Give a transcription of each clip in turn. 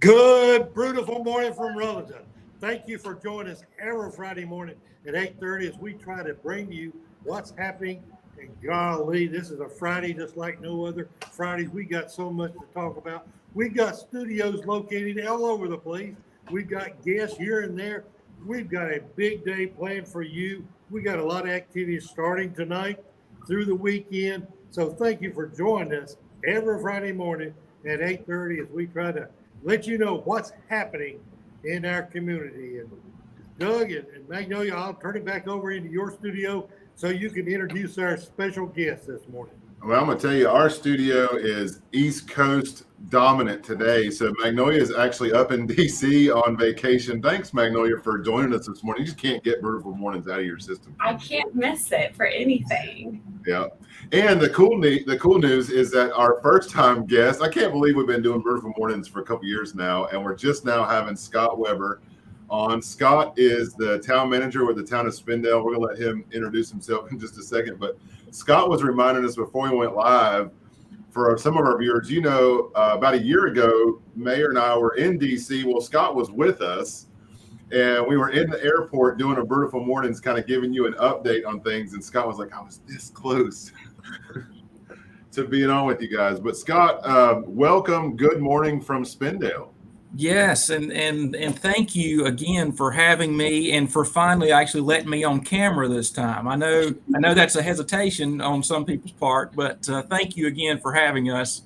Good, Brewtiful morning from Rutherford. Thank you for joining us every Friday morning at 8:30 as we try to bring you what's happening. And golly, this is a Friday just like no other Fridays. We got so much to talk about. We got studios located all over the place. We've got guests here and there. We've got a big day planned for you. We got a lot of activities starting tonight through the weekend. So thank you for joining us every Friday morning at 8:30 as we try to let you know what's happening in our community. And Doug and Magnolia, I'll turn it back over into your studio so you can introduce our special guest this morning. Well, I'm going to tell you, our studio is East Coast dominant today. So Magnolia is actually up in D.C. on vacation. Thanks, Magnolia, for joining us this morning. You just can't get Brewtiful mornings out of your system. I can't miss it for anything. Yeah. And the cool news is that our first time guest, I can't believe we've been doing Brewtiful mornings for a couple years now, and we're just now having Scott Weber on. Scott is the town manager with the town of Spindale. We're going to let him introduce himself in just a second. But Scott was reminding us before we went live, for some of our viewers, about a year ago, Mayor and I were in D.C. Well, Scott was with us, and we were in the airport doing a Brewtiful mornings, kind of giving you an update on things. And Scott was like, I was this close to being on with you guys. But Scott, welcome. Good morning from Spindale. Yes, and thank you again for having me and for finally actually letting me on camera this time. I know that's a hesitation on some people's part, but thank you again for having us.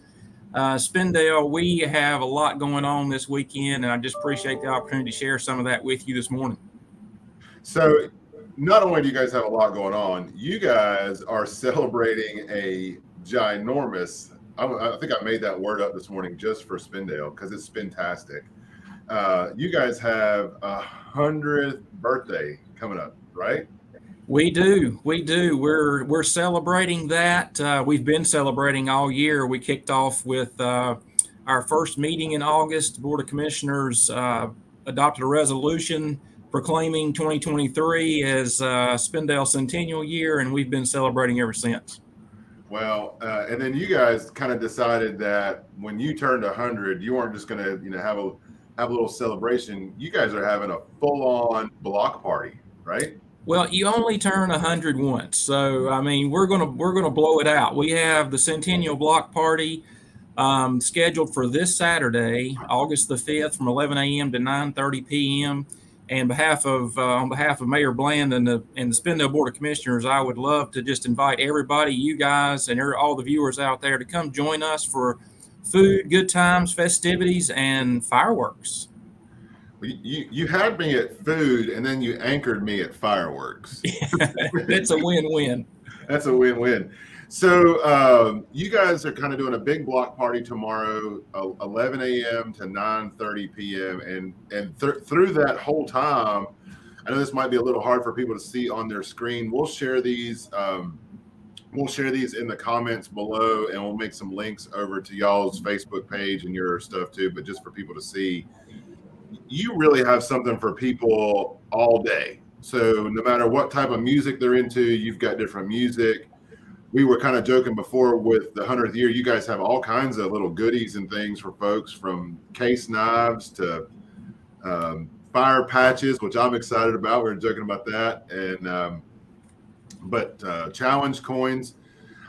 Spindale, we have a lot going on this weekend, and I just appreciate the opportunity to share some of that with you this morning. So not only do you guys have a lot going on, you guys are celebrating a ginormous, I think I made that word up this morning just for Spindale because it's fantastic. You guys have 100th birthday coming up, right? We do. We're celebrating that. We've been celebrating all year. We kicked off with our first meeting in August. The Board of Commissioners adopted a resolution proclaiming 2023 as Spindale Centennial year, and we've been celebrating ever since. Well, and then you guys kind of decided that when you turned 100, you weren't just going to, have a little celebration. You guys are having a full-on block party, right? Well, you only turn 100 once, so I mean, we're gonna blow it out. We have the Centennial block party scheduled for this Saturday, August the 5th, from 11 a.m. to 9:30 p.m. And on behalf of Mayor Bland and the Spindale Board of Commissioners, I would love to just invite everybody, you guys, and all the viewers out there to come join us for food, good times, festivities, and fireworks. You had me at food, and then you anchored me at fireworks. It's a win-win. That's a win-win. So you guys are kind of doing a big block party tomorrow, 11 a.m. to 9:30 p.m. And through that whole time, I know this might be a little hard for people to see on their screen. We'll share these. We'll share these in the comments below, and we'll make some links over to y'all's Facebook page and your stuff too. But just for people to see, you really have something for people all day. So no matter what type of music they're into, you've got different music. We were kind of joking before with the 100th year, you guys have all kinds of little goodies and things for folks, from case knives to fire patches, which I'm excited about. We were joking about that. And but challenge coins.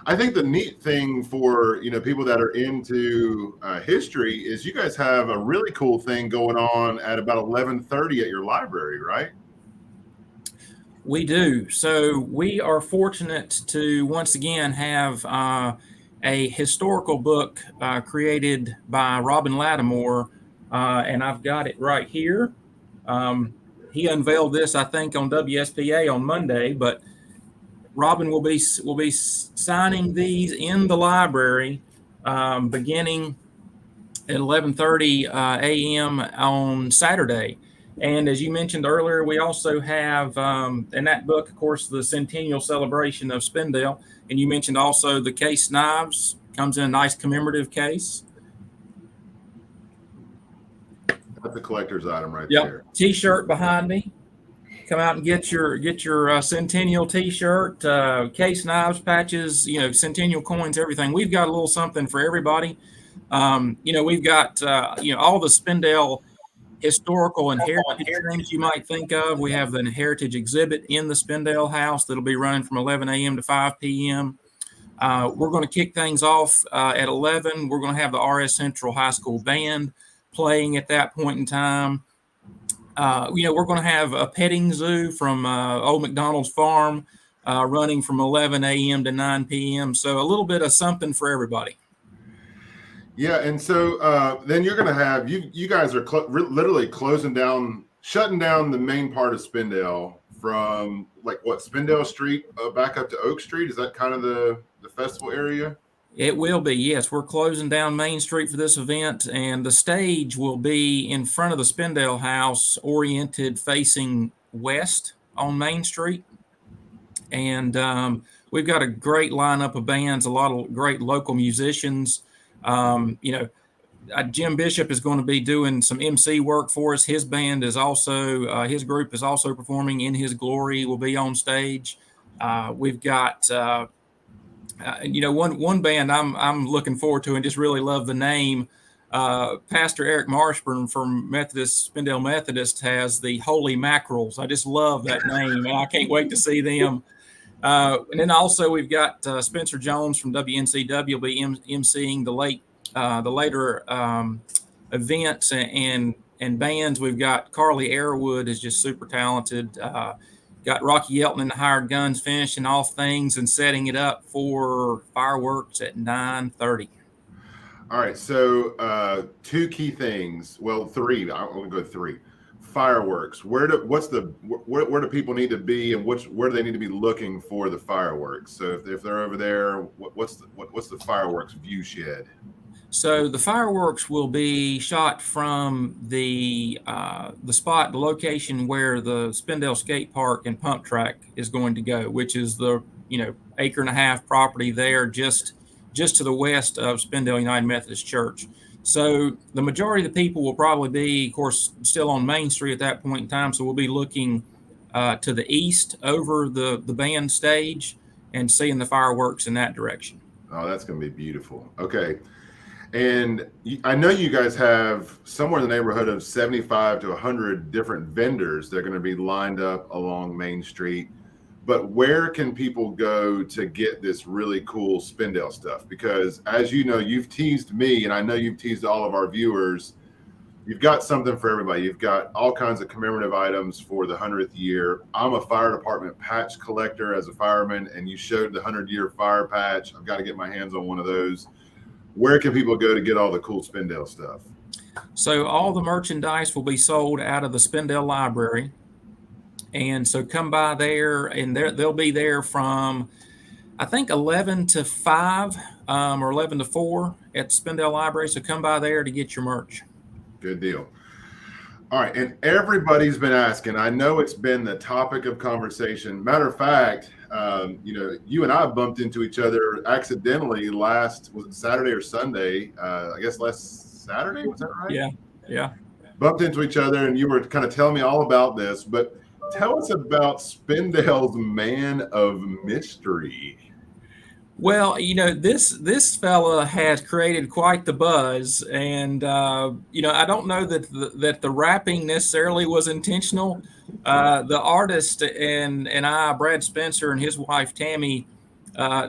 I think the neat thing for people that are into history is you guys have a really cool thing going on at about 11:30 at your library, right? We do. So we are fortunate to once again have a historical book created by Robin Lattimore, and I've got it right here. He unveiled this, I think, on WSPA on Monday, but Robin will be signing these in the library beginning at 11:30 a.m. on Saturday. And as you mentioned earlier, we also have in that book, of course, the Centennial celebration of Spindale. And you mentioned also the case knives. Comes in a nice commemorative case. That's a collector's item right there. T-shirt behind me. Come out and get your Centennial T-shirt, case knives, patches, Centennial coins, everything. We've got a little something for everybody. We've got all the Spindale historical and heritage things you might think of. We have the heritage exhibit in the Spindale house that'll be running from 11 a.m. to 5 p.m. We're going to kick things off at 11. We're going to have the RS Central High School band playing at that point in time. We're going to have a petting zoo from Old McDonald's Farm running from 11 a.m. to 9 p.m. So a little bit of something for everybody. Yeah, and so then you're going to have you guys are literally shutting down the main part of Spindale from Spindale Street back up to Oak Street. Is that kind of the festival area? It will be, yes. We're closing down Main Street for this event, and the stage will be in front of the Spindale house, oriented facing west on Main Street. And we've got a great lineup of bands, a lot of great local musicians. Jim Bishop is going to be doing some MC work for us. His band is also, his group is also performing In His Glory, will be on stage. We've got, one band I'm looking forward to and just really love the name. Pastor Eric Marshburn from Spindale Methodist has the Holy Mackerels. I just love that name, and I can't wait to see them. And then also we've got Spencer Jones from WNCW will be emceeing the later events and bands. We've got Carly Airwood is just super talented. Got Rocky Yelton and the Hired Guns finishing off things and setting it up for fireworks at 9:30. All right, so two key things. Well, three. I'm going to go three. Fireworks. Where do people need to be, and where do they need to be looking for the fireworks? So if they're over there, what's the fireworks view shed? So the fireworks will be shot from the location where the Spindale Skate Park and Pump Track is going to go, which is the acre and a half property there just to the west of Spindale United Methodist Church. So the majority of the people will probably be, of course, still on Main Street at that point in time. So we'll be looking to the east over the band stage and seeing the fireworks in that direction. Oh, that's going to be beautiful. Okay. And I know you guys have somewhere in the neighborhood of 75 to 100 different vendors that are going to be lined up along Main Street. But where can people go to get this really cool Spindale stuff? Because as you know, you've teased me, and I know you've teased all of our viewers. You've got something for everybody. You've got all kinds of commemorative items for the 100th year. I'm a fire department patch collector as a fireman, and you showed the 100-year fire patch. I've got to get my hands on one of those. Where can people go to get all the cool Spindale stuff? So all the merchandise will be sold out of the Spindale Library. And so come by there, and they'll be there from, I think, 11 to 5 or 11 to 4 at the Spindale Library. So come by there to get your merch. Good deal. All right. And everybody's been asking. I know it's been the topic of conversation. Matter of fact, you and I bumped into each other accidentally was it Saturday or Sunday? I guess last Saturday. Was that right? Yeah. Bumped into each other, and you were kind of telling me all about this, but tell us about Spindale's Man of Mystery. Well, this fella has created quite the buzz, and I don't know that the rapping necessarily was intentional. The artist and I, Brad Spencer and his wife Tammy,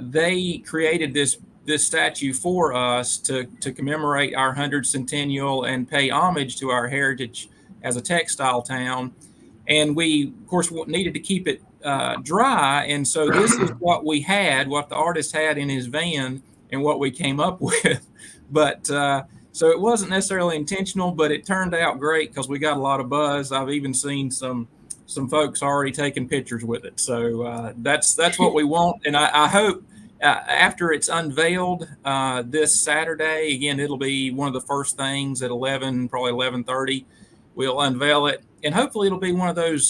they created this statue for us to commemorate our 100th centennial and pay homage to our heritage as a textile town. And we, of course, needed to keep it dry. And so this is what the artist had in his van and what we came up with. But so it wasn't necessarily intentional, but it turned out great because we got a lot of buzz. I've even seen some folks already taking pictures with it. So that's what we want. And I hope after it's unveiled this Saturday, again, it'll be one of the first things at 11, probably 11:30. We'll unveil it, and hopefully it'll be one of those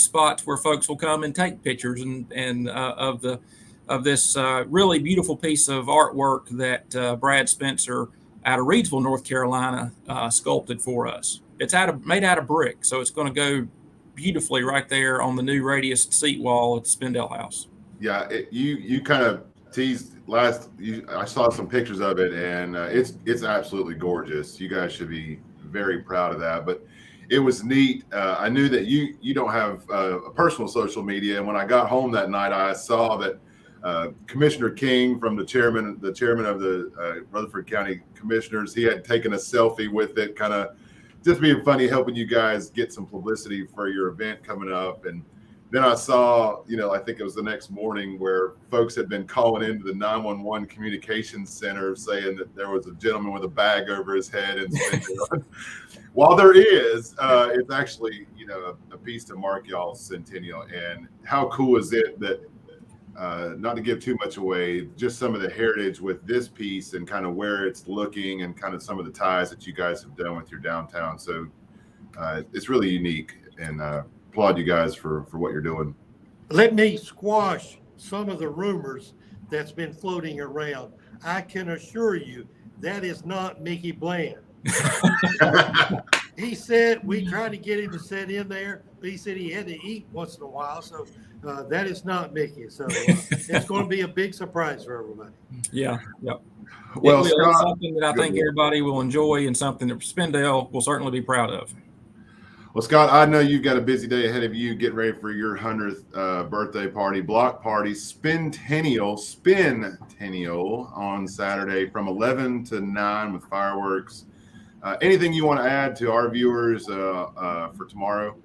spots where folks will come and take pictures and of this really beautiful piece of artwork that Brad Spencer out of Reidsville, North Carolina, sculpted for us. It's made out of brick, so it's going to go beautifully right there on the new radius seat wall at the Spindale House. Yeah, you kind of I saw some pictures of it, and it's absolutely gorgeous. You guys should be very proud of that. But it was neat. I knew that you don't have a personal social media, and when I got home that night, I saw that Commissioner King, from the chairman of the Rutherford County Commissioners, he had taken a selfie with it, kind of just being funny, helping you guys get some publicity for your event coming up. And then I saw, I think it was the next morning, where folks had been calling into the 911 communications center saying that there was a gentleman with a bag over his head. And while there is, it's actually, a piece to mark y'all's Centennial. And how cool is it that, not to give too much away, just some of the heritage with this piece and kind of where it's looking and kind of some of the ties that you guys have done with your downtown. So it's really unique, and applaud you guys for what you're doing. Let me squash some of the rumors that's been floating around. I can assure you that is not Mickey Bland. He said we tried to get him to sit in there, but he said he had to eat once in a while. So that is not Mickey. So it's going to be a big surprise for everybody. Yeah. Well, It's Scott, something that I think everybody will enjoy, and something that Spindale will certainly be proud of. Well, Scott, I know you've got a busy day ahead of you. Get ready for your 100th birthday party, block party, Spintennial on Saturday from 11 to 9 with fireworks. Anything you want to add to our viewers for tomorrow?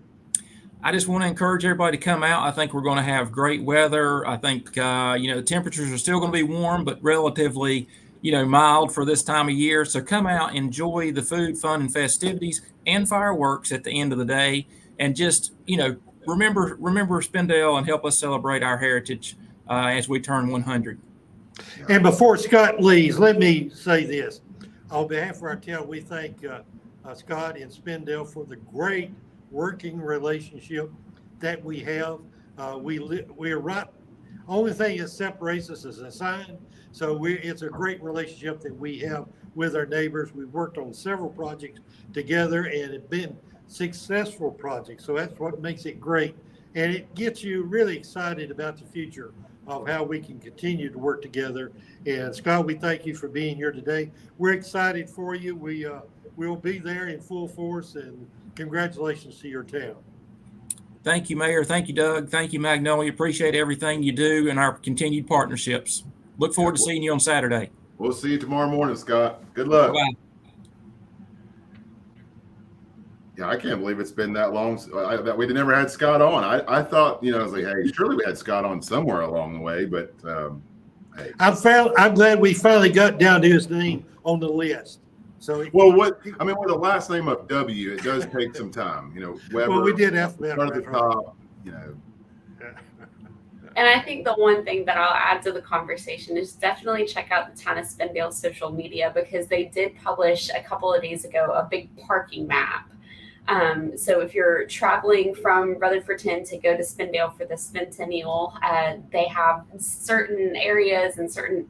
I just want to encourage everybody to come out. I think we're going to have great weather. I think, the temperatures are still going to be warm, but relatively, mild for this time of year. So come out, enjoy the food, fun, and festivities and fireworks at the end of the day. And just, remember Spindale and help us celebrate our heritage as we turn 100. And before Scott leaves, let me say this. On behalf of our town, we thank Scott and Spindale for the great working relationship that we have. We're right. Only thing that separates us is a sign. So it's a great relationship that we have with our neighbors. We've worked on several projects together, and it's been successful projects. So that's what makes it great. And it gets you really excited about the future of how we can continue to work together. And Scott, we thank you for being here today. We're excited for you. We'll be there in full force, and congratulations to your town. Thank you, Mayor. Thank you, Doug. Thank you, Magnolia. Appreciate everything you do and our continued partnerships. Look forward to seeing you on Saturday. We'll see you tomorrow morning, Scott. Good luck. Bye. Yeah, I can't believe it's been that long that we never had Scott on. I thought, I was like, hey, surely we had Scott on somewhere along the way, but hey. I'm glad we finally got down to his name on the list. So with the last name of W, it does take some time. Weber. Well, we did alphabet. Start at the top. And I think the one thing that I'll add to the conversation is definitely check out the Town of Spindale social media, because they did publish a couple of days ago a big parking map. So if you're traveling from Rutherford to go to Spindale for the Centennial, they have certain areas and certain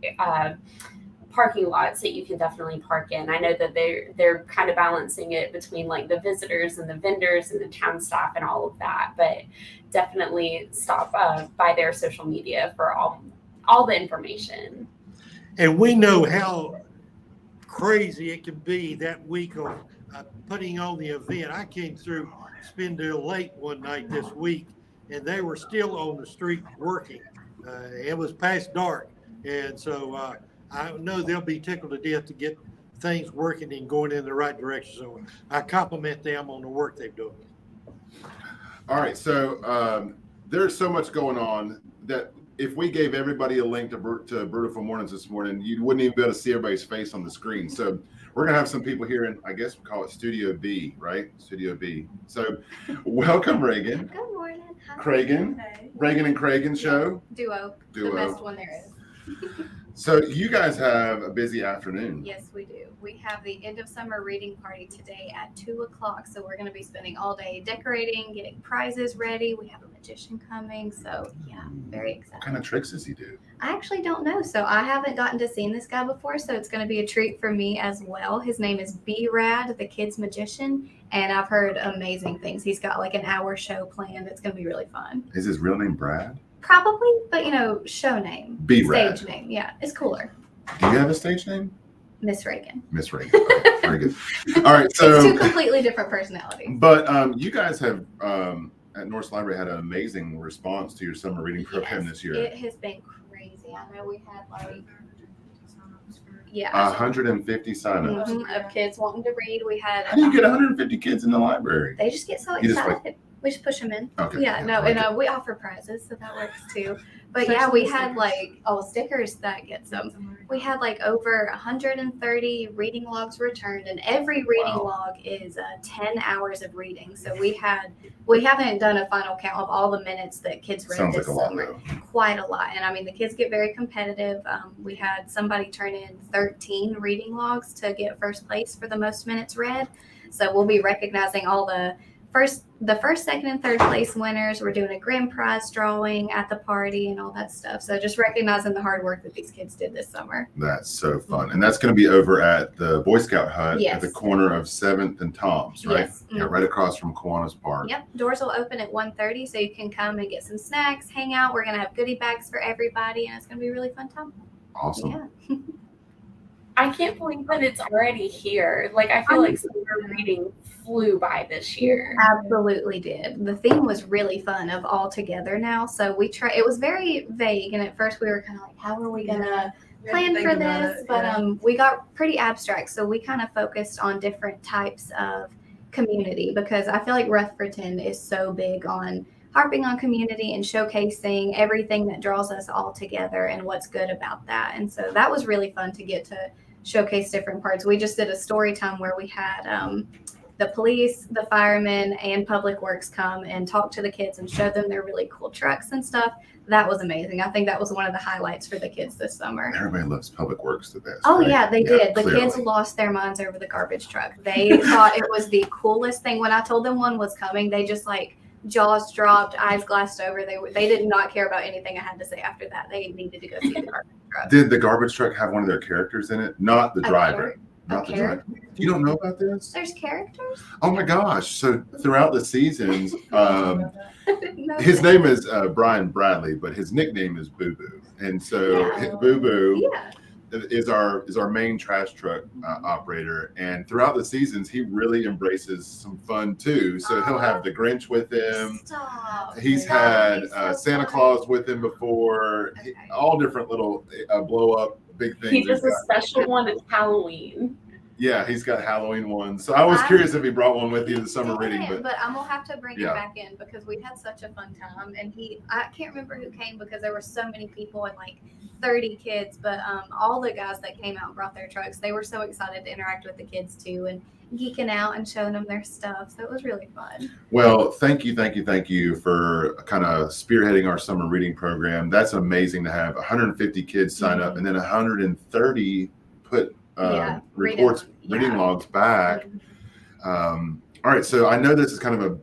parking lots that you can definitely park in. I know that they're kind of balancing it between like the visitors and the vendors and the town staff and all of that, but definitely stop by their social media for all the information. And we know how crazy it can be that week of putting on the event. I came through Spindale late one night this week, and they were still on the street working. It was past dark, and so I know they'll be tickled to death to get things working and going in the right direction. So I compliment them on the work they've done. All right, so there's so much going on that if we gave everybody a link to Brewtiful Mornings this morning, you wouldn't even be able to see everybody's face on the screen. So we're going to have some people here in, I guess we call it Studio B, right? Studio B. So welcome, Reagan. Good morning. Hi. Cragen. Hey. Reagan and Cragen show. Duo. The best one there is. So you guys have a busy afternoon. Yes, we do. We have the end of summer reading party today at 2:00. So we're going to be spending all day decorating, getting prizes ready. We have a magician coming. So yeah, very excited. What kind of tricks does he do? I actually don't know. So I haven't gotten to see this guy before. So it's going to be a treat for me as well. His name is B-Rad, the kid's magician. And I've heard amazing things. He's got like an hour show planned. It's going to be really fun. Is his real name Brad? Probably, but show name, Be stage rad. name. Yeah, it's cooler. Do you have a stage name? Miss Reagan. Miss Reagan. Okay, very good. All right, It's so two completely different personalities. but you guys have at Norris Library had an amazing response to your summer reading program this year. It has been crazy. I know we had like 150 signups. Of kids wanting to read. We had. How do you get 150 kids in the library? They just get so You just, excited. We just push them in. Okay. Yeah, no, I like and we offer prizes, so that works too. But yeah, we had stickers that gets them. We had like over 130 reading logs returned, and every reading log is 10 hours of reading. So we haven't done a final count of all the minutes that kids read Sounds this like a lot, summer. though. Quite a lot, and I mean the kids get very competitive. We had somebody turn in 13 reading logs to get first place for the most minutes read. So we'll be recognizing all the first, second, and third place winners. We're doing a grand prize drawing at the party and all that stuff. So just recognizing the hard work that these kids did this summer. That's so fun. And that's going to be over at the Boy Scout hut Yes. at the corner of 7th and Tom's, right? Yes. Yeah, right across from Kiwanis Park. Yep. Doors will open at 1:30, so you can come and get some snacks, hang out. We're going to have goodie bags for everybody, and it's going to be a really fun time. Awesome. Yeah. I can't believe that it's already here. Like, I feel like summer reading flew by this year. Absolutely did. The theme was really fun of all together now. So it was very vague. And at first we were kind of like, how are we going to plan for this? But we got pretty abstract. So we kind of focused on different types of community, because I feel like Rutherfordton is so big on harping on community and showcasing everything that draws us all together and what's good about that. And so that was really fun to get to showcase different parts. We just did a story time where we had the police, the firemen, and Public Works come and talk to the kids and show them their really cool trucks and stuff. That was amazing. I think that was one of the highlights for the kids this summer. Everybody loves Public Works the best. Oh, right? yeah, they did. The clearly. kids lost their minds over the garbage truck. They thought it was the coolest thing. When I told them one was coming, they just jaws dropped, eyes glassed over. They did not care about anything I had to say after that. They needed to go see the garbage truck. Did the garbage truck have one of their characters in it? Not the driver. Not the driver. You don't know about this? There's characters? Oh my gosh. So throughout the seasons, No. his name is Brian Bradley, but his nickname is Boo Boo. And so Boo Boo Yeah. is our main trash truck operator. And throughout the seasons, he really embraces some fun too. So he'll have the Grinch with him. Stop. He's That had would be so Santa funny. Claus with him before. Okay. All different little blow up big things. He does He's a got- special one at Halloween. Yeah, he's got Halloween ones. So I was curious if he brought one with you the summer reading, but I'm gonna have to bring Yeah. him back in because we had such a fun time. And I can't remember who came because there were so many people and 30 kids. But all the guys that came out and brought their trucks, they were so excited to interact with the kids too and geeking out and showing them their stuff. So it was really fun. well, thank you for kind of spearheading our summer reading program. That's amazing to have 150 kids sign up and then 130 put reading logs back. All right, so I know this is kind of a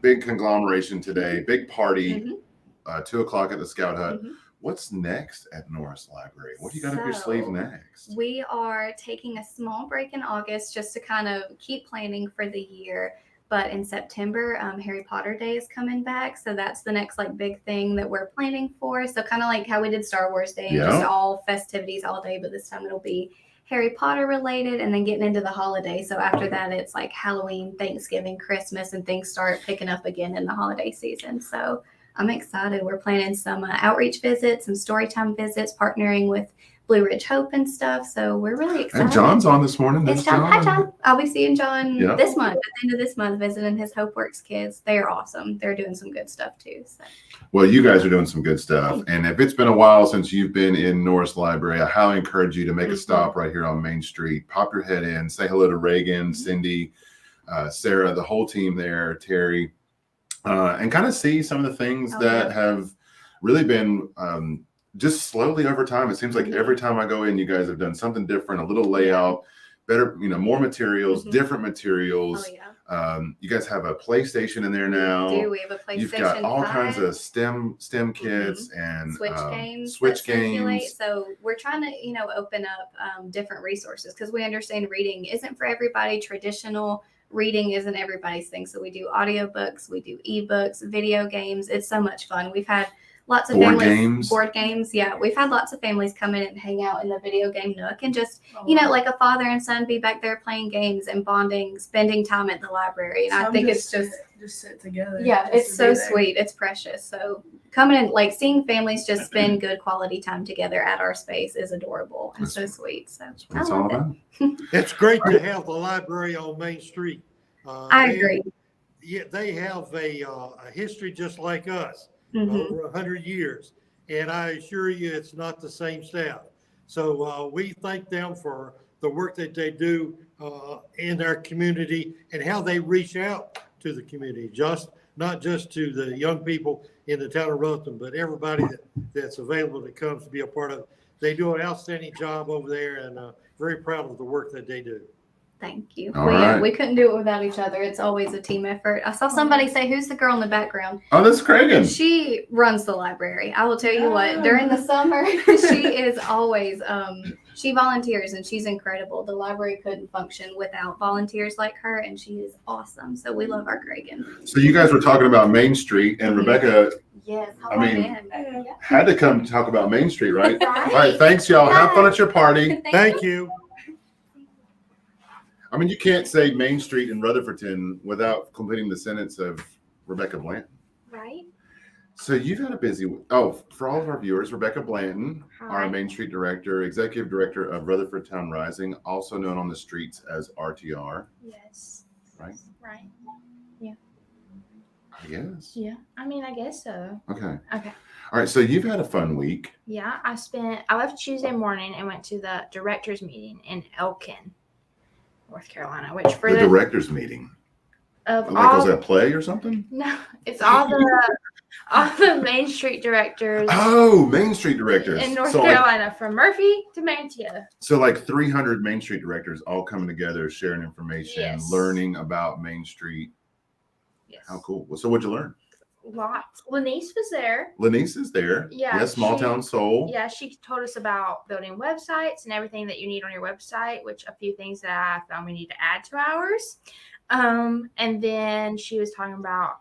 big conglomeration today, big party, 2:00 at the Scout Hut. What's next at Norris Library? What do you got up your sleeve So, next? We are taking a small break in August just to kind of keep planning for the year. But in September, Harry Potter Day is coming back. So that's the next big thing that we're planning for. So kind of like how we did Star Wars Day, and just all festivities all day. But this time it'll be Harry Potter related, and then getting into the holidays. So after that, it's Halloween, Thanksgiving, Christmas, and things start picking up again in the holiday season. So I'm excited. We're planning some outreach visits, some storytime visits, partnering with Blue Ridge Hope and stuff. So we're really excited. And John's on this morning. It's John. Hi, John. I'll be seeing John Yeah. this month, at the end of this month, visiting his HopeWorks kids. They are awesome. They're doing some good stuff too. So. Well, you guys are doing some good stuff. And if it's been a while since you've been in Norris Library, I highly encourage you to make a stop right here on Main Street. Pop your head in, say hello to Reagan, Cindy, Sarah, the whole team there, Terry, and kind of see some of the things that have really been just slowly over time. It seems like every time I go in, you guys have done something different, a little layout, better, more materials, different materials. Oh, yeah. You guys have a PlayStation in there now. We do. We have a PlayStation You've got all 5. kinds of STEM kits and Switch games. So we're trying to, open up different resources because we understand reading isn't for everybody. Traditional reading isn't everybody's thing. So we do audiobooks, we do ebooks, video games. It's so much fun. We've had lots of Board families, games? board games. Yeah, we've had lots of families come in and hang out in the video game nook and just, you know, like a father and son be back there playing games and bonding, spending time at the library. And I think it's just sit together. yeah, just it's to so be there. sweet. It's precious. So coming in, like seeing families just spend good quality time together at our space is adorable and so sweet. So That's I what it's all love it. about. It's great to have the library on Main Street. I They- agree. Yeah, they have a history just like us, Mhm. over 100 years. And I assure you, it's not the same staff. So we thank them for the work that they do in our community and how they reach out to the community, not just to the young people in the town of Rutherford, but everybody that's available that comes to be a part of it. They do an outstanding job over there, and very proud of the work that they do. Thank you. All right. We couldn't do it without each other. It's always a team effort. I saw somebody say, "Who's the girl in the background?" Oh, that's Cragen. She runs the library. I will tell you what, during the summer, she is always, she volunteers and she's incredible. The library couldn't function without volunteers like her, and she is awesome. So we love our Cragen. So you guys were talking about Main Street, and Mhm. Rebecca Yes. I mean, yeah. had to come talk about Main Street, right? Right. All right, thanks, y'all. Have fun at your party. Thank you. I mean, you can't say Main Street in Rutherfordton without completing the sentence of Rebecca Blanton. Right. So you've had a busy week. Oh, for all of our viewers, Rebecca Blanton, our Hi. Main Street Director, Executive Director of Rutherford Town Rising, also known on the streets as RTR. Yes. Right. Right. Yes. Yeah. I mean, I guess so. Okay. Okay. All right. So you've had a fun week. Yeah. I left Tuesday morning and went to the directors meeting in Elkin, North Carolina, which for The the directors meeting. of Like, all was that a play or something? no, it's all the Main Street directors Oh, Main Street directors. in North So like, Carolina, from Murphy to Mantia. so like 300 Main Street directors all coming together, sharing information, Yes. learning about Main Street. Yes. How cool. Well, so what'd you learn? Lots. Lanice was there. Lanice is there. Yeah, Yes, Small she- Town Soul. Yeah, she told us about building websites and everything that you need on your website, which a few things that I found we need to add to ours. And then she was talking about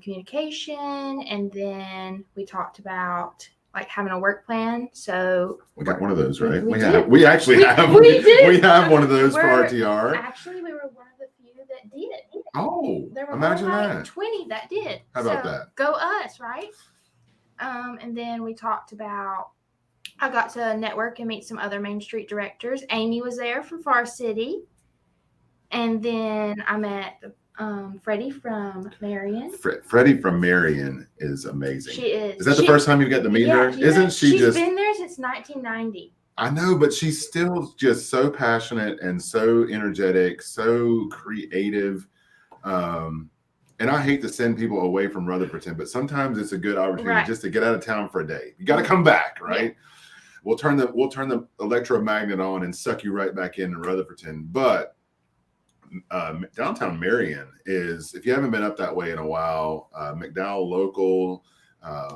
communication, and then we talked about like having a work plan. So We got one of those, right? We have. did. We actually We- have. we did. We have one of those for We're- RTR. actually, we were one of the few that did. Oh, There were imagine only like that. 20 that did. How about So, that? Go us, right? And then we talked about, I got to network and meet some other Main Street directors. Amy was there from Far City. And then I met Freddie from Marion. Freddie from Marion is amazing. She is. Is that the first time you get to meet Yeah, her? you know, Isn't she she's just? been there since 1990. I know, but she's still just so passionate and so energetic, so creative. And I hate to send people away from Rutherfordton, but sometimes it's a good opportunity Right. just to get out of town for a day. You got to come back, right? We'll turn the electromagnet on and suck you right back in Rutherfordton. But downtown Marion is, if you haven't been up that way in a while, McDowell Local,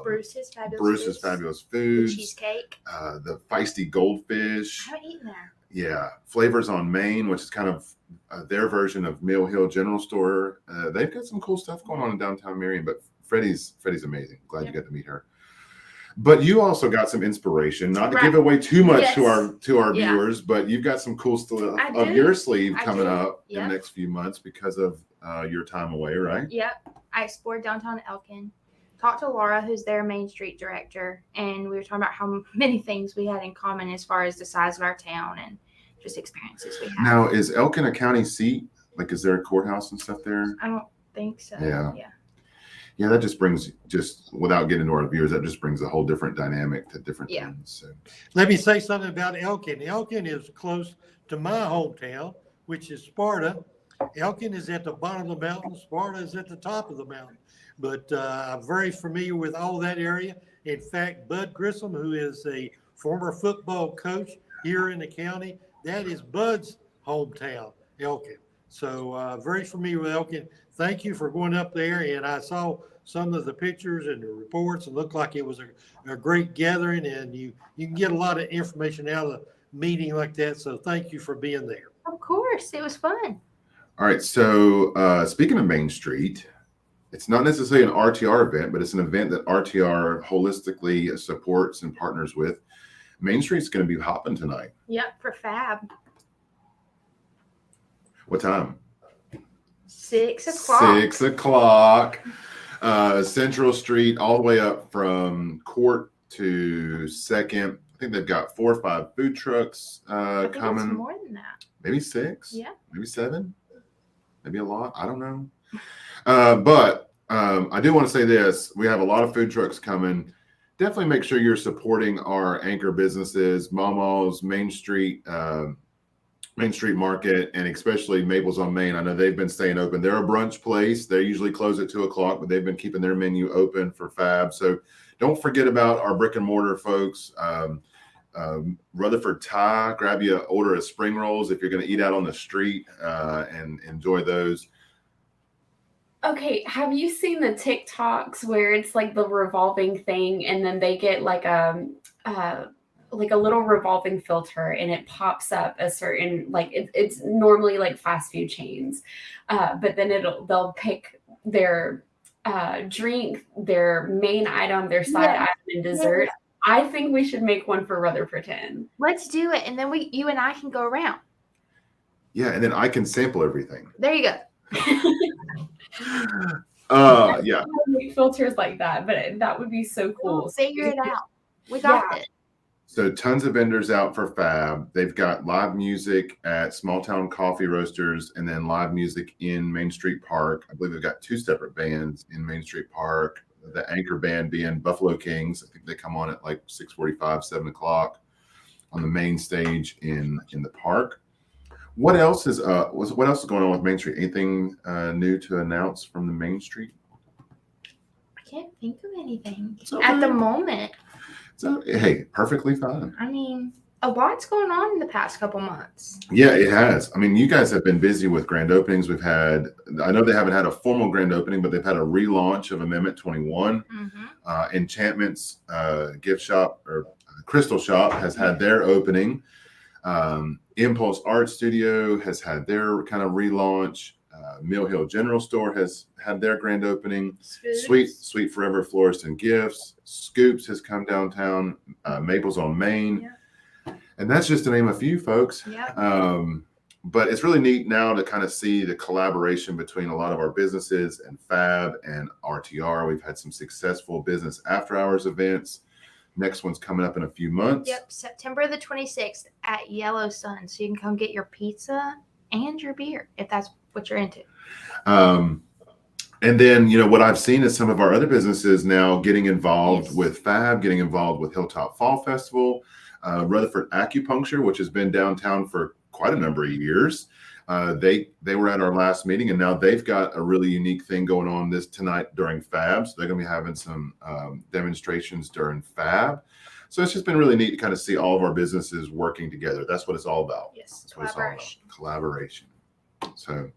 Bruce's Fabulous Bruce's Foods, Fabulous the Foods, cheesecake. the Feisty Goldfish. I haven't eaten there. Yeah, Flavors on Main, which is kind of their version of Mill Hill General Store. They've got some cool stuff going on in downtown Marion, but Freddie's amazing. Glad you got to meet her. But you also got some inspiration, not to give away too much Yes. to our Yeah. viewers, but you've got some cool stuff I up do. your sleeve I coming do. up in Yep. the next few months because of your time away, right? Yep. I explored downtown Elkin. Talked to Laura, who's their Main Street director, and we were talking about how many things we had in common as far as the size of our town and just experiences we have. Now, is Elkin a county seat? Like, is there a courthouse and stuff there? I don't think so. Yeah. Yeah. Yeah, that just brings, just without getting into our viewers, that just brings a whole different dynamic to different Yeah. things. So. Let me say something about Elkin. Elkin is close to my hometown, which is Sparta. Elkin is at the bottom of the mountain. Sparta is at the top of the mountain. But I'm very familiar with all that area. In fact, Bud Grissom, who is a former football coach here in the county, that is Bud's hometown, Elkin. So very familiar with Elkin. Thank you for going up there. And I saw some of the pictures and the reports. It looked like it was a great gathering, and you can get a lot of information out of a meeting like that. So thank you for being there. Of course. It was fun. All right. So speaking of Main Street, It's not necessarily an RTR event, but it's an event that RTR holistically supports and partners with. Main Street's going to be hopping tonight. Yep, for Fab. What time? 6 o'clock. 6 o'clock. Central Street, all the way up from Court to Second. I think they've got 4 or 5 food trucks I think coming. it's more than that. Maybe 6. Yeah. Maybe 7. Maybe a lot. I don't know. But I do want to say this. We have a lot of food trucks coming. Definitely make sure you're supporting our anchor businesses, Momo's, Main Street Market, and especially Maples on Main. I know they've been staying open. They're a brunch place. They usually close at 2 o'clock, but they've been keeping their menu open for Fab. So don't forget about our brick and mortar folks. Rutherford Thai, grab you an order of spring rolls if you're going to eat out on the street and enjoy those. Okay, have you seen the TikToks where it's like the revolving thing, and then they get like a little revolving filter, and it pops up a certain, like it's normally like fast food chains, but then they'll pick their drink, their main item, their side item, and dessert. I think we should make one for Rutherford 10. Let's do it, and then you and I can go around. Yeah, and then I can sample everything. There you go. Yeah. Make filters like that, but that would be so cool. We'll figure it out. We got it. So tons of vendors out for Fab. They've got live music at Small Town Coffee Roasters, and then live music in Main Street Park. I believe they've got 2 separate bands in Main Street Park. The anchor band being Buffalo Kings. I think they come on at like 6:45, 7 o'clock on the main stage in the park. What else is going on with Main Street? Anything new to announce from the Main Street? I can't think of anything Okay. at the moment. So, hey, perfectly fine. I mean, a lot's going on in the past couple months. Yeah, it has. I mean, you guys have been busy with grand openings. I know they haven't had a formal grand opening, but they've had a relaunch of Amendment 21. Mm-hmm. Enchantment's gift shop or Crystal Shop has had their opening. Impulse Art Studio has had their kind of relaunch. Mill Hill General Store has had their grand opening. Sweet Forever Florist and Gifts. Scoops has come downtown. Maples on Main. Yeah. And that's just to name a few, folks. Yeah. But it's really neat now to kind of see the collaboration between a lot of our businesses and Fab and RTR. We've had some successful business after hours events. Next one's coming up in a few months. Yep, September the 26th at Yellow Sun. So you can come get your pizza and your beer if that's what you're into. And then, what I've seen is some of our other businesses now getting involved with Fab, getting involved with Hilltop Fall Festival, Rutherford Acupuncture, which has been downtown for quite a number of years. They were at our last meeting, and now they've got a really unique thing going on tonight during Fab. So they're going to be having some demonstrations during Fab. So it's just been really neat to kind of see all of our businesses working together. That's what it's all about. Yes, That's what it's all about. Collaboration. So,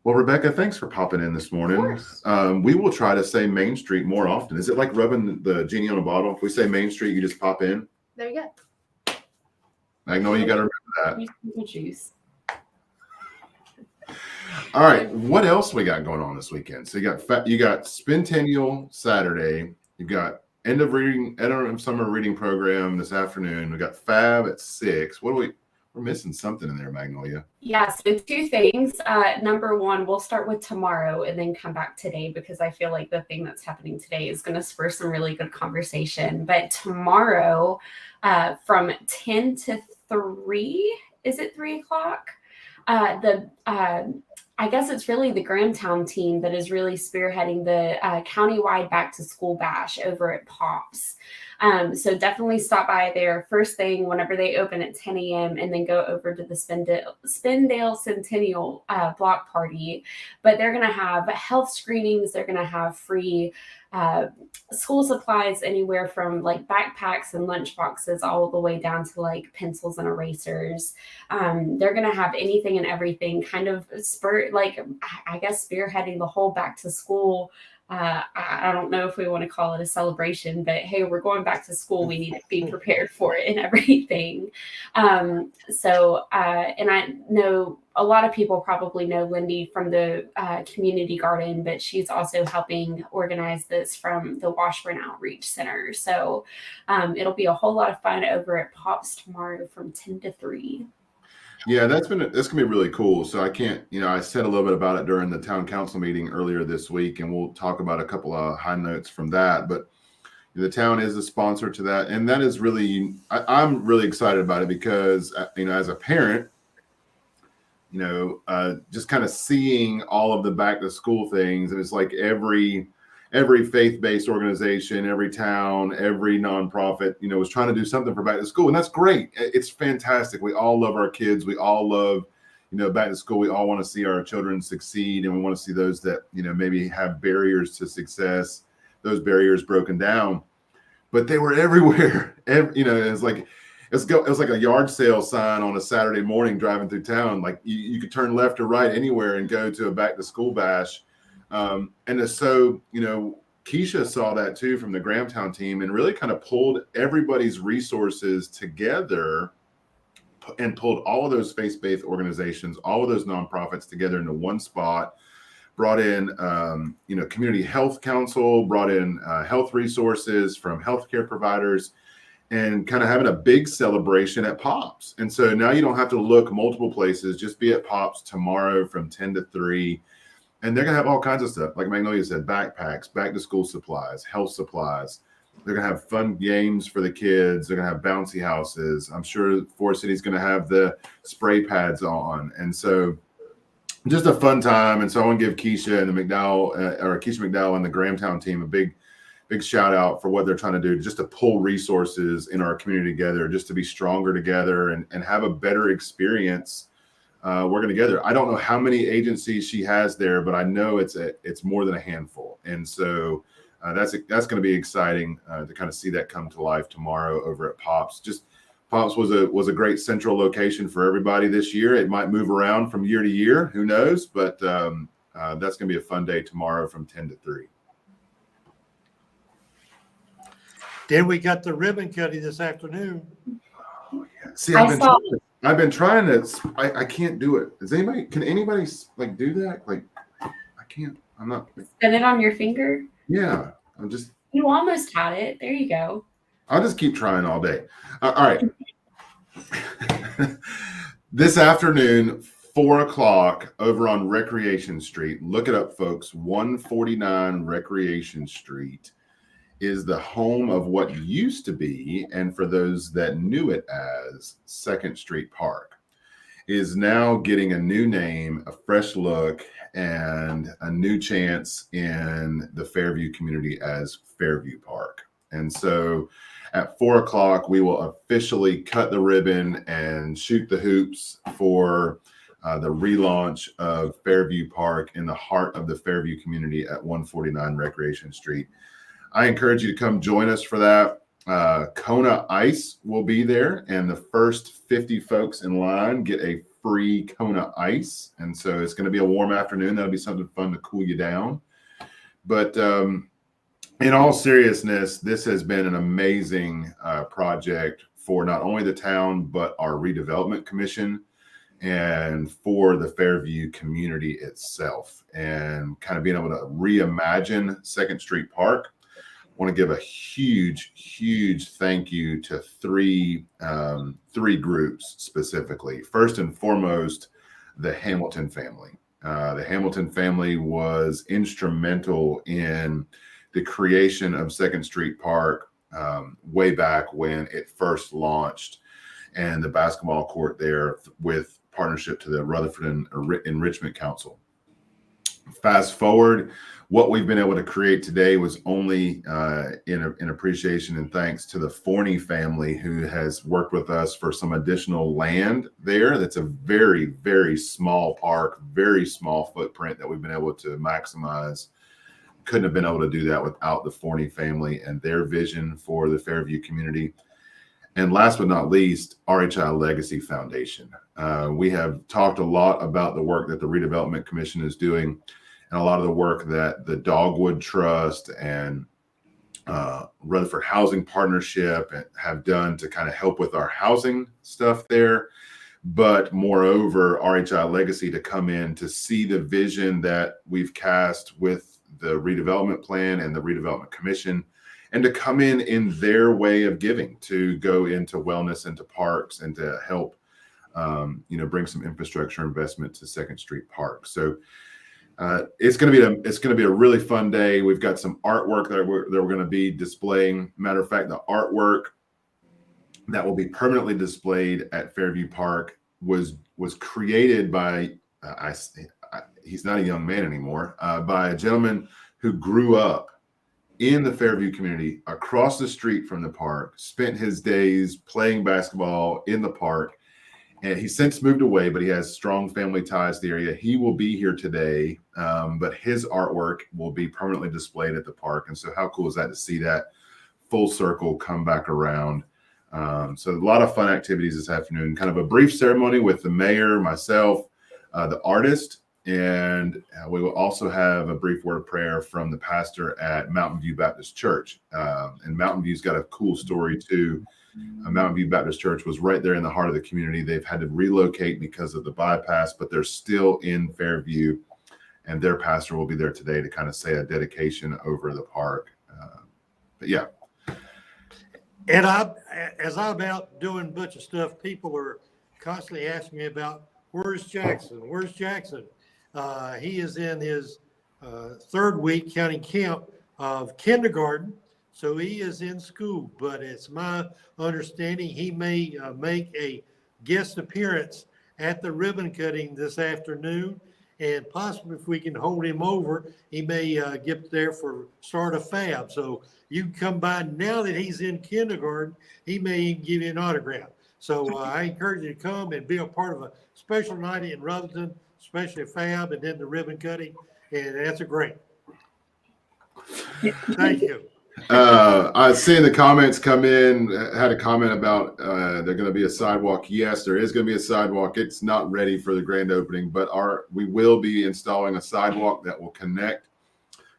well, Rebecca, thanks for popping in this morning. We will try to say Main Street more often. Is it like rubbing the genie on a bottle? If we say Main Street, you just pop in? There you go. Magnolia, you got to remember that. Juice. All right, what else we got going on this weekend? So you got Centennial Saturday. You got end of summer reading program this afternoon. We got Fab at 6. We're missing something in there, Magnolia. Yeah, so 2 things. Number 1, we'll start with tomorrow and then come back today, because I feel like the thing that's happening today is going to spur some really good conversation. But tomorrow, from 10 to 3, is it 3 o'clock? I guess it's really the Grahamtown team that is really spearheading the countywide back to school bash over at Pops. So definitely stop by there first thing whenever they open at 10 a.m. and then go over to the Spindale Centennial block party. But they're going to have health screenings. They're going to have free school supplies, anywhere from like backpacks and lunch boxes all the way down to like pencils and erasers. They're going to have anything and everything, kind of spearheading the whole back to school I don't know if we want to call it a celebration, but hey, we're going back to school. We need to be prepared for it and everything. And I know a lot of people probably know Lindy from the community garden, but she's also helping organize this from the Washburn Outreach Center. So it'll be a whole lot of fun over at Pops tomorrow from 10 to 3. Yeah, that's gonna be really cool. So I said a little bit about it during the town council meeting earlier this week, and we'll talk about a couple of high notes from that. But the town is a sponsor to that, and that is really, I'm really excited about it because as a parent, just kind of seeing all of the back to school things, and it's like every faith-based organization, every town, every nonprofit, was trying to do something for back to school. And that's great. It's fantastic. We all love our kids. We all love, back to school. We all want to see our children succeed. And we want to see those that, maybe have barriers to success, those barriers broken down. But they were everywhere. It was like a yard sale sign on a Saturday morning driving through town. Like you could turn left or right anywhere and go to a back to school bash. And so, Keisha saw that too from the Grahamtown team and really kind of pulled everybody's resources together and pulled all of those faith-based organizations, all of those nonprofits together into one spot, brought in, community health council, brought in health resources from healthcare providers, and kind of having a big celebration at Pops. And so now you don't have to look multiple places, just be at Pops tomorrow from 10 to 3. And they're going to have all kinds of stuff. Like Magnolia said, backpacks, back to school supplies, health supplies. They're going to have fun games for the kids. They're going to have bouncy houses. I'm sure Forest City's going to have the spray pads on. And so just a fun time. And so I want to give Keisha and the Keisha McDowell and the Grahamtown team a big shout out for what they're trying to do, just to pull resources in our community together, just to be stronger together and have a better experience working together. I don't know how many agencies she has there, but I know it's more than a handful. And so that's going to be exciting to kind of see that come to life tomorrow over at Pops. Pops was a great central location for everybody this year. It might move around from year to year, who knows? But that's going to be a fun day tomorrow from 10 to 3. Then we got the ribbon cutting this afternoon. Oh, yeah. See, I've been trying to. I can't do it. Can anybody like do that? Like, I can't. I'm not. Spin it on your finger. Yeah, You almost had it. There you go. I'll just keep trying all day. All right. This afternoon, 4:00 over on Recreation Street. Look it up, folks. 149 Recreation Street is the home of what used to be, and for those that knew it as, 2nd Street Park, is now getting a new name, a fresh look, and a new chance in the Fairview community as Fairview Park. And so at 4:00, we will officially cut the ribbon and shoot the hoops for the relaunch of Fairview Park in the heart of the Fairview community at 149 Recreation Street. I encourage you to come join us for that. Kona Ice will be there, and the first 50 folks in line get a free Kona Ice. And so it's going to be a warm afternoon. That'll be something fun to cool you down. But in all seriousness, this has been an amazing project for not only the town, but our redevelopment commission and for the Fairview community itself, and kind of being able to reimagine 2nd Street Park. I want to give a huge thank you to three groups specifically. First and foremost, the Hamilton family. The Hamilton family was instrumental in the creation of 2nd Street Park way back when it first launched, and the basketball court there with partnership to the Rutherford Enrichment Council. Fast forward, what we've been able to create today was only in appreciation and thanks to the Forney family, who has worked with us for some additional land there. That's a very small park, very small footprint that we've been able to maximize. Couldn't have been able to do that without the Forney family and their vision for the Fairview community. And last but not least, RHI Legacy Foundation. We have talked a lot about the work that the Redevelopment Commission is doing. and a lot of the work that the Dogwood Trust and Rutherford Housing Partnership have done to kind of help with our housing stuff there. But moreover, RHI Legacy to come in to see the vision that we've cast with the redevelopment plan and the redevelopment commission, and to come in their way of giving, to go into wellness, into parks, and to help bring some infrastructure investment to Second Street Park. So it's going to be a really fun day. We've got some artwork that we're going to be displaying. Matter of fact, the artwork that will be permanently displayed at Fairview Park was created by he's not a young man anymore, by a gentleman who grew up in the Fairview community across the street from the park, spent his days playing basketball in the park. And he's since moved away, but he has strong family ties to the area. He will be here today, but his artwork will be permanently displayed at the park. And so how cool is that to see that full circle come back around? So a lot of fun activities this afternoon, kind of a brief ceremony with the mayor, myself, the artist, and we will also have a brief word of prayer from the pastor at Mountain View Baptist Church. And Mountain View's got a cool story too. Mountain View Baptist Church was right there in the heart of the community. They've had to relocate because of the bypass, but they're still in Fairview, and their pastor will be there today to kind of say a dedication over the park. But yeah. And as I'm out doing a bunch of stuff, people are constantly asking me about, where's Jackson? Where's Jackson? He is in his third week counting camp of kindergarten. So he is in school, but it's my understanding he may make a guest appearance at the ribbon cutting this afternoon, and possibly if we can hold him over, he may get there for start a fab. So you can come by now that he's in kindergarten, he may even give you an autograph. So I encourage you to come and be a part of a special night in Rutherford, especially a fab and then the ribbon cutting, and that's a great. Thank you. I seen the comments come in, had a comment about there's going to be a sidewalk. Yes, there is going to be a sidewalk. It's not ready for the grand opening, but we will be installing a sidewalk that will connect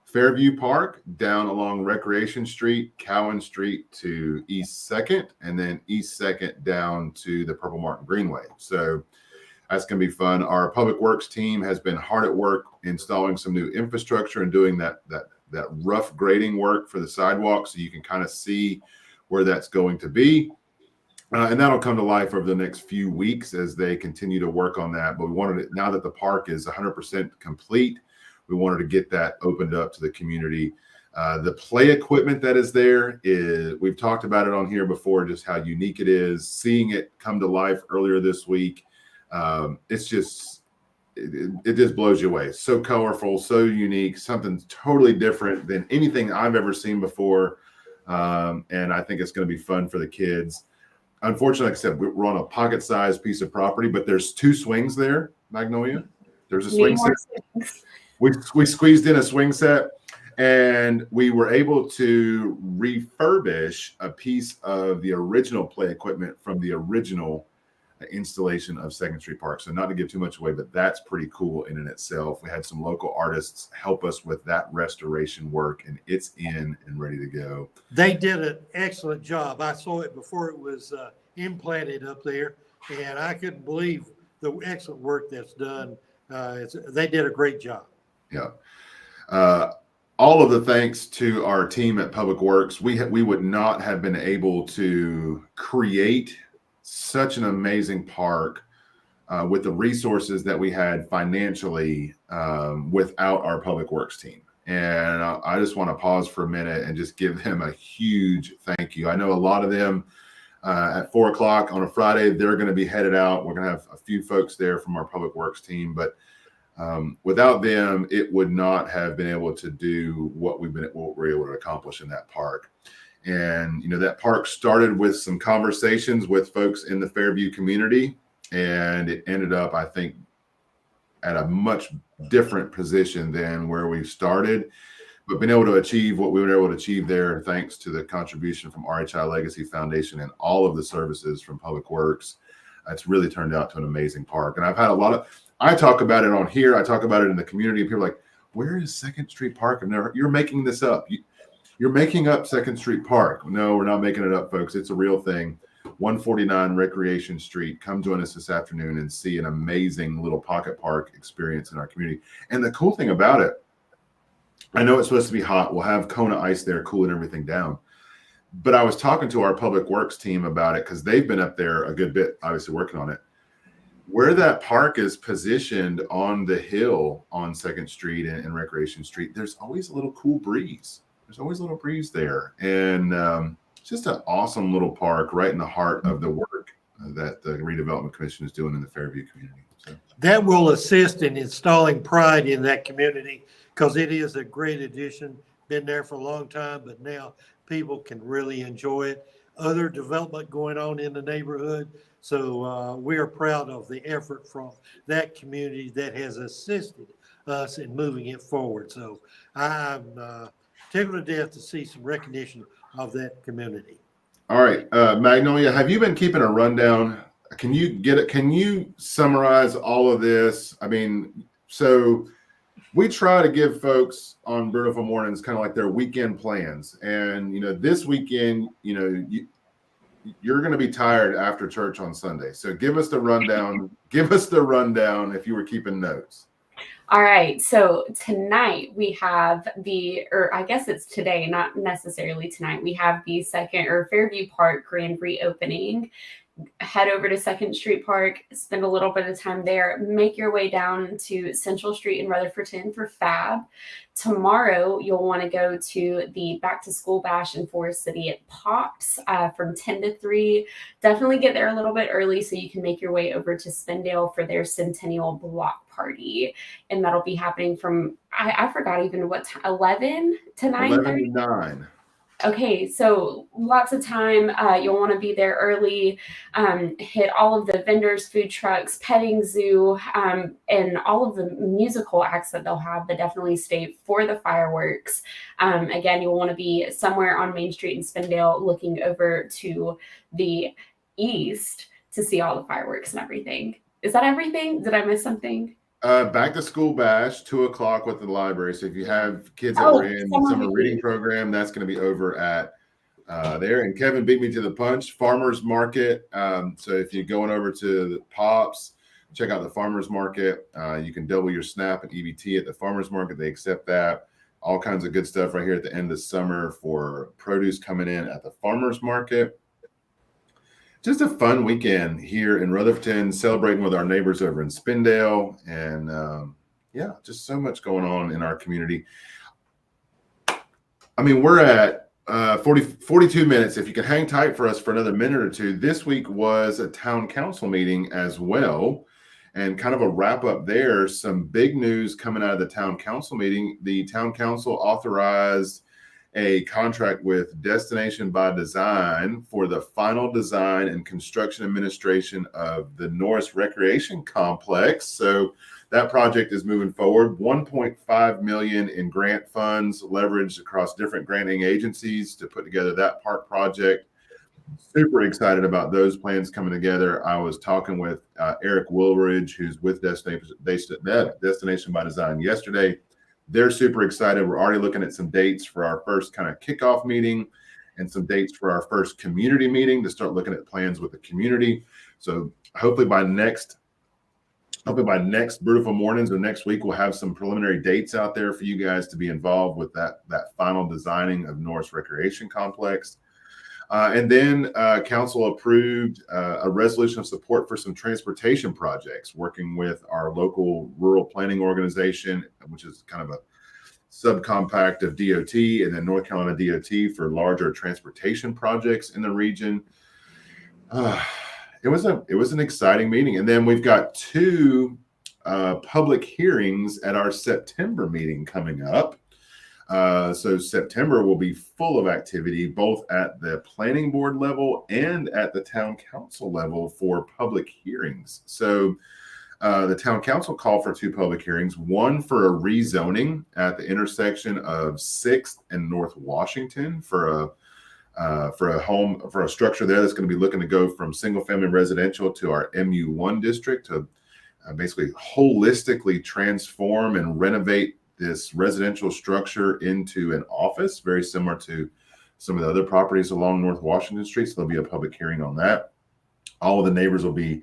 Fairview Park down along Recreation Street, Cowan Street to East 2nd, and then East 2nd down to the Purple Martin Greenway. So that's going to be fun. Our Public Works team has been hard at work installing some new infrastructure and doing that rough grading work for the sidewalk, so you can kind of see where that's going to be. And that'll come to life over the next few weeks as they continue to work on that. But we wanted it, now that the park is 100% complete, we wanted to get that opened up to the community. The play equipment that is there is, we've talked about it on here before, just how unique it is. Seeing it come to life earlier this week, it's just, it just blows you away. So colorful, so unique, something totally different than anything I've ever seen before. And I think it's going to be fun for the kids. Unfortunately, like I said, we're on a pocket-sized piece of property, but there's 2 swings there, Magnolia. There's a swing set. We squeezed in a swing set, and we were able to refurbish a piece of the original play equipment from the original installation of Second Street Park. So not to give too much away, but that's pretty cool in and itself. We had some local artists help us with that restoration work, and it's in and ready to go. They did an excellent job. I saw it before it was implanted up there, and I couldn't believe the excellent work that's done. They did a great job. Yeah. All of the thanks to our team at Public Works. We would not have been able to create such an amazing park with the resources that we had financially without our Public Works team. And I just want to pause for a minute and just give them a huge thank you. I know a lot of them at 4 o'clock on a Friday, they're going to be headed out. We're going to have a few folks there from our Public Works team, but without them, it would not have been able to do what we're able to accomplish in that park. And, that park started with some conversations with folks in the Fairview community, and it ended up, I think, at a much different position than where we started. But being able to achieve what we were able to achieve there, thanks to the contribution from RHI Legacy Foundation and all of the services from Public Works, it's really turned out to an amazing park. And I've had I talk about it on here, I talk about it in the community, and people are like, where is Second Street Park? You're making this up. You're making up Second Street Park. No, we're not making it up, folks. It's a real thing. 149 Recreation Street. Come join us this afternoon and see an amazing little pocket park experience in our community. And the cool thing about it, I know it's supposed to be hot. We'll have Kona ice there cooling everything down. But I was talking to our public works team about it because they've been up there a good bit, obviously working on it. Where that park is positioned on the hill on 2nd Street and Recreation Street, there's always a little cool breeze. There's always a little breeze there. And it's just an awesome little park right in the heart of the work that the Redevelopment Commission is doing in the Fairview community. So That will assist in installing pride in that community because it is a great addition. Been there for a long time, but now people can really enjoy it. Other development going on in the neighborhood. So we are proud of the effort from that community that has assisted us in moving it forward. So I'm tickled to death to see some recognition of that community. all right, Magnolia, have you been keeping a rundown? Can you summarize all of this? I mean, so we try to give folks on Brewtiful Mornings kind of like their weekend plans. And, this weekend, you're going to be tired after church on Sunday. So give us the rundown. Give us the rundown if you were keeping notes. All right. So tonight we have I guess it's today, not necessarily tonight. We have the Fairview Park grand reopening. Head over to 2nd Street Park, spend a little bit of time there, make your way down to Central Street in Rutherfordton for Fab. Tomorrow, you'll want to go to the Back to School Bash in Forest City at Pops from 10 to 3. Definitely get there a little bit early so you can make your way over to Spindale for their Centennial block party. And that'll be happening from, I forgot even what time, 11 to 9:30? 11 to 9. Okay, so lots of time. You'll want to be there early, hit all of the vendors, food trucks, petting zoo, and all of the musical acts that they'll have, but definitely stay for the fireworks. Again, you'll want to be somewhere on Main Street in Spindale looking over to the east to see all the fireworks and everything. Is that everything? Did I miss something? Back to School Bash, 2:00 with the library. So if you have kids that were in the summer reading program, that's going to be over at there. And Kevin beat me to the punch. Farmers Market. So if you're going over to the Pops, check out the Farmers Market. You can double your SNAP and EBT at the Farmers Market. They accept that. All kinds of good stuff right here at the end of summer for produce coming in at the Farmers Market. Just a fun weekend here in Rutherfordton, celebrating with our neighbors over in Spindale. And just so much going on in our community. I mean, we're at 42 minutes. If you can hang tight for us for another minute or two. This week was a town council meeting as well. And kind of a wrap up there, some big news coming out of the town council meeting. The town council authorized a contract with Destination by Design for the final design and construction administration of the Norris Recreation Complex. So that project is moving forward. $1.5 million in grant funds leveraged across different granting agencies to put together that park project. Super excited about those plans coming together. I was talking with Eric Woolridge, who's with Destination by Design yesterday. They're super excited. We're already looking at some dates for our first kind of kickoff meeting and some dates for our first community meeting to start looking at plans with the community. So hopefully by next Brewtiful Mornings or next week, we'll have some preliminary dates out there for you guys to be involved with that final designing of Norris Recreation Complex. And then council approved a resolution of support for some transportation projects, working with our local rural planning organization, which is kind of a subcompact of DOT, and then North Carolina DOT for larger transportation projects in the region. It was an exciting meeting. And then we've got two public hearings at our September meeting coming up. So September will be full of activity, both at the planning board level and at the town council level for public hearings. So the town council called for two public hearings, one for a rezoning at the intersection of 6th and North Washington for a structure there that's going to be looking to go from single family residential to our MU1 district to basically holistically transform and renovate this residential structure into an office, very similar to some of the other properties along North Washington Street. So there'll be a public hearing on that. All of the neighbors will be,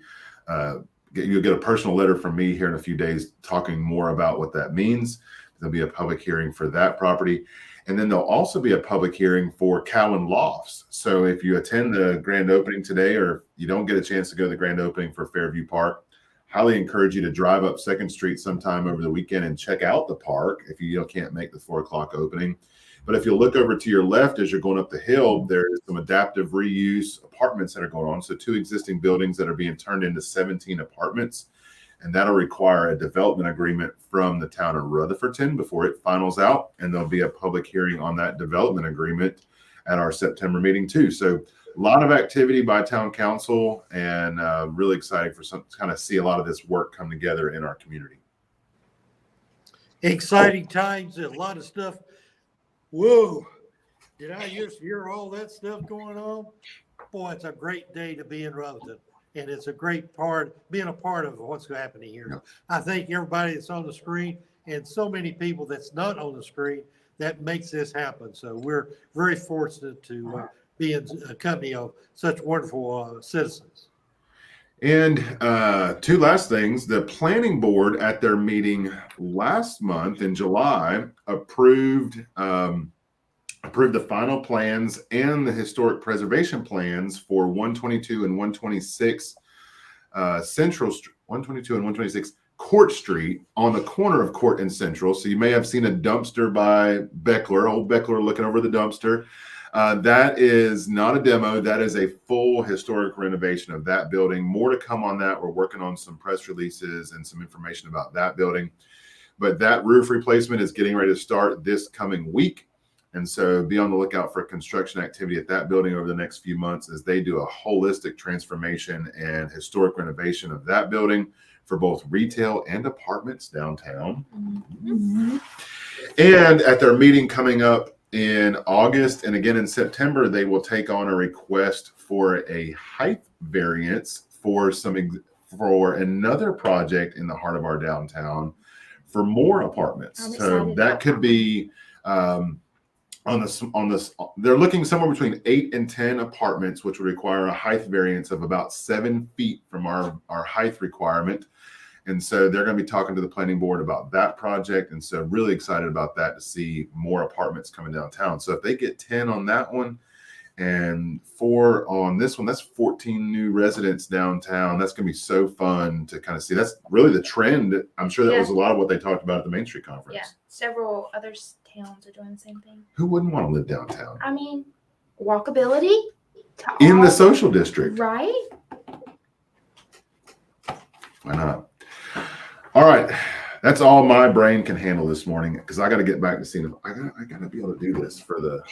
you'll get a personal letter from me here in a few days talking more about what that means. There'll be a public hearing for that property. And then there'll also be a public hearing for Cowan Lofts. So if you attend the grand opening today, or you don't get a chance to go to the grand opening for Fairview Park, highly encourage you to drive up 2nd Street sometime over the weekend and check out the park if you can't make the 4 o'clock opening. But if you look over to your left as you're going up the hill, there's some adaptive reuse apartments that are going on. So 2 existing buildings that are being turned into 17 apartments. And that'll require a development agreement from the town of Rutherfordton before it finals out. And there'll be a public hearing on that development agreement at our September meeting too. So a lot of activity by town council, and really excited for some kind of see a lot of this work come together in our community. Exciting times, a lot of stuff. Whoa, did I just hear all that stuff going on? Boy, it's a great day to be in Rutherfordton. And it's a great part, being a part of what's happening here. Yeah. I think everybody that's on the screen and so many people that's not on the screen that makes this happen. So we're very fortunate to be in a company of such wonderful citizens. And 2 last things. The planning board at their meeting last month in July approved the final plans and the historic preservation plans for 122 and 126 Central Street, 122 and 126 Court Street on the corner of Court and Central. So you may have seen a dumpster by Beckler, old Beckler looking over the dumpster. That is not a demo. That is a full historic renovation of that building. More to come on that. We're working on some press releases and some information about that building. But that roof replacement is getting ready to start this coming week. And so be on the lookout for construction activity at that building over the next few months as they do a holistic transformation and historic renovation of that building for both retail and apartments downtown. Mm-hmm. And at their meeting coming up in August and again in September, they will take on a request for a height variance for another project in the heart of our downtown for more apartments. So that could be they're looking somewhere between 8 and 10 apartments, which would require a height variance of about 7 feet from our height requirement. And so they're going to be talking to the planning board about that project. And so really excited about that to see more apartments coming downtown. So if they get 10 on that one and 4 on this one, that's 14 new residents downtown. That's going to be so fun to kind of see. That's really the trend. I'm sure that was a lot of what they talked about at the Main Street Conference. Yeah, several other towns are doing the same thing. Who wouldn't want to live downtown? I mean, walkability in the social district, right? Why not? All right, that's all my brain can handle this morning because I got to get back to seeing. I got to be able to do this for the.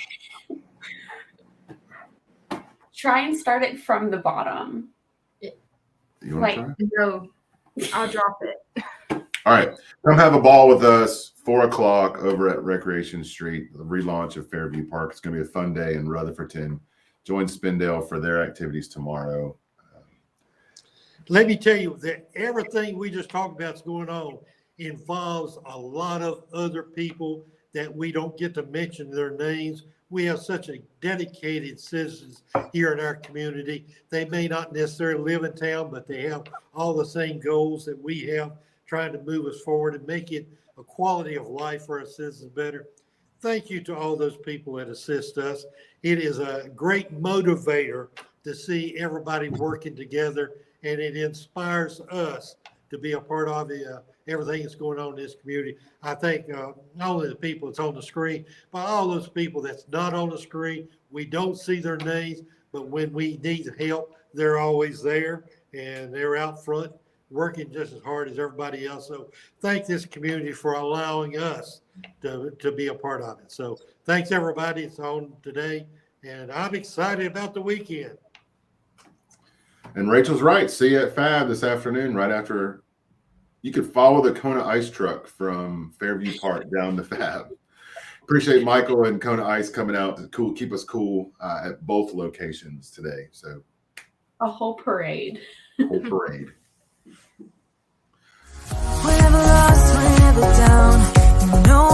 Try and start it from the bottom. You want to try? No, I'll drop it. All right, come have a ball with us. 4 o'clock over at Recreation Street, the relaunch of Fairview Park. It's going to be a fun day in Rutherfordton. Join Spindale for their activities tomorrow. Let me tell you that everything we just talked about is going on involves a lot of other people that we don't get to mention their names. We have such a dedicated citizens here in our community. They may not necessarily live in town, but they have all the same goals that we have, trying to move us forward and make it a quality of life for our citizens better. Thank you to all those people that assist us. It is a great motivator to see everybody working together, and it inspires us to be a part of everything that's going on in this community. I think not only the people that's on the screen, but all those people that's not on the screen. We don't see their names, but when we need help, they're always there, and they're out front working just as hard as everybody else. So thank this community for allowing us to be a part of it. So thanks everybody. It's on today, and I'm excited about the weekend. And Rachel's right. See you at Fab this afternoon, right after. You could follow the Kona Ice truck from Fairview Park down to Fab. Appreciate Michael and Kona Ice coming out to keep us cool at both locations today. So A whole parade. Whole parade. We're never lost, we're never down. No